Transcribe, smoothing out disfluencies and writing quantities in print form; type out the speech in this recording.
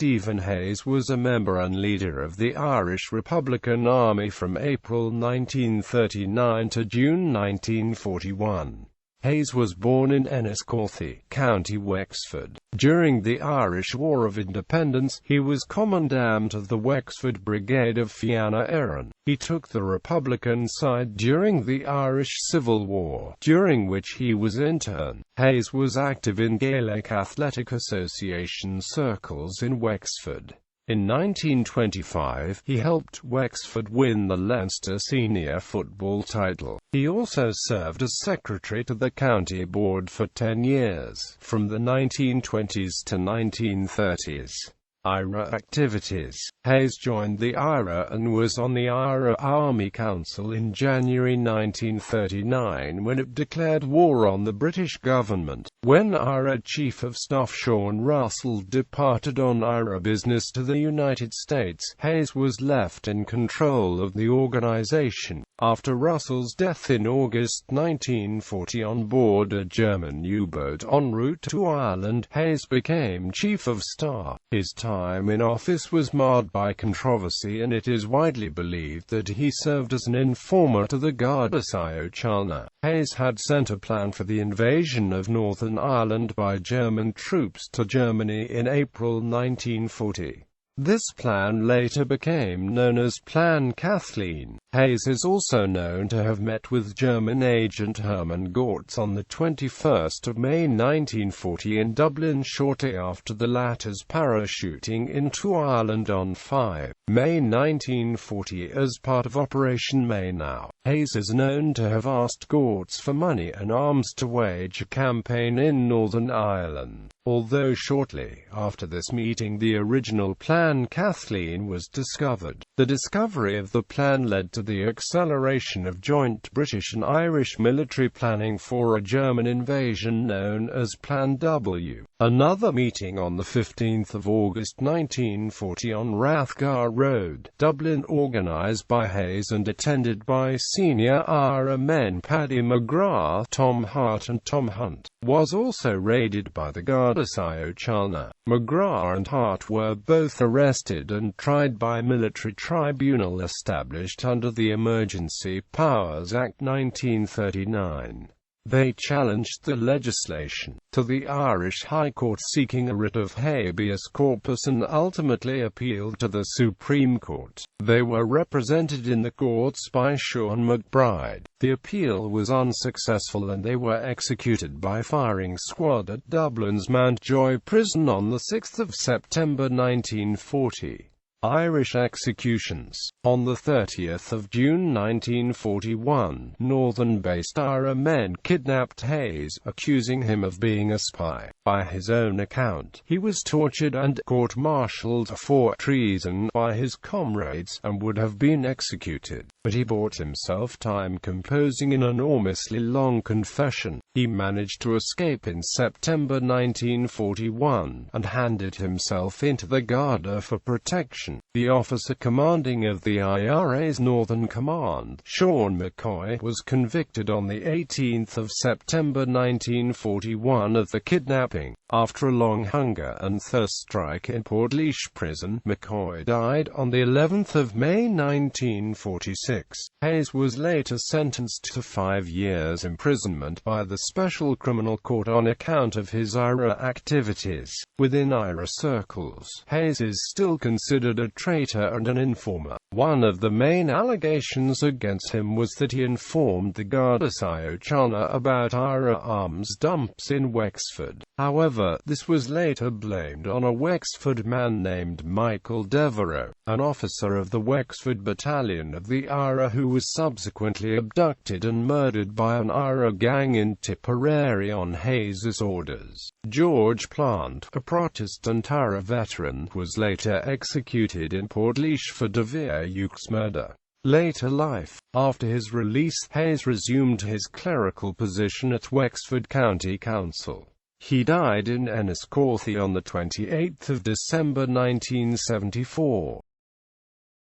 Stephen Hayes was a member and leader of the Irish Republican Army from April 1939 to June 1941. Hayes was born in Enniscorthy, County Wexford. During the Irish War of Independence, he was commandant of the Wexford Brigade of Fianna, Éireann. He took the Republican side during the Irish Civil War, during which he was interned. Hayes was active in Gaelic Athletic Association circles in Wexford. In 1925, he helped Wexford win the Leinster senior football title. He also served as secretary to the county board for 10 years, from the 1920s to 1930s. IRA activities. Hayes joined the IRA and was on the IRA Army Council in January 1939 when it declared war on the British government. When IRA Chief of Staff Sean Russell departed on IRA business to the United States, Hayes was left in control of the organization. After Russell's death in August 1940 on board a German U-boat en route to Ireland, Hayes became Chief of Staff. His time in office was marred by controversy, and it is widely believed that he served as an informer to the Garda Síochána. Hayes had sent a plan for the invasion of Northern Ireland by German troops to Germany in April 1940. This plan later became known as Plan Kathleen. Hayes is also known to have met with German agent Hermann Gortz on the 21st of May 1940 in Dublin shortly after the latter's parachuting into Ireland on 5 May 1940 as part of Operation Maynow. Hayes is known to have asked Gortz for money and arms to wage a campaign in Northern Ireland. Although shortly after this meeting the original Plan Kathleen was discovered. The discovery of the plan led to the acceleration of joint British and Irish military planning for a German invasion known as Plan W. Another meeting on the 15th of August 1940 on Rathgar Road, Dublin, organised by Hayes and attended by senior IRA men Paddy McGrath, Tom Hart and Tom Hunt, was also raided by the Garda Síochána. McGrath and Hart were both arrested and tried by military tribunal established under the Emergency Powers Act 1939. They challenged the legislation to the Irish High Court seeking a writ of habeas corpus and ultimately appealed to the Supreme Court. They were represented in the courts by Sean McBride. The appeal was unsuccessful and they were executed by firing squad at Dublin's Mountjoy prison on the 6th of September 1940. Irish executions. On the 30th of June 1941, northern-based IRA men kidnapped Hayes, accusing him of being a spy. By his own account, he was tortured and court-martialed for treason by his comrades, and would have been executed. But he bought himself time composing an enormously long confession. He managed to escape in September 1941, and handed himself into the Garda for protection. The officer commanding of the IRA's Northern Command, Sean McCoy, was convicted on the 18th of September 1941 of the kidnapping. After a long hunger and thirst strike in Portlaoise prison, McCoy died on the 11th of May 1946. Hayes was later sentenced to 5 years imprisonment by the Special Criminal Court on account of his IRA activities. Within IRA circles, Hayes is still considered a traitor and an informer. One of the main allegations against him was that he informed the Garda Síochána about IRA arms dumps in Wexford. However, this was later blamed on a Wexford man named Michael Devereux, an officer of the Wexford Battalion of the IRA who was subsequently abducted and murdered by an IRA gang in Tipperary on Hayes's orders. George Plant, a Protestant IRA veteran, was later executed in Portlaoise for Devereux's murder. Later life. After his release, Hayes resumed his clerical position at Wexford County Council. He died in Enniscorthy on the 28th of December 1974.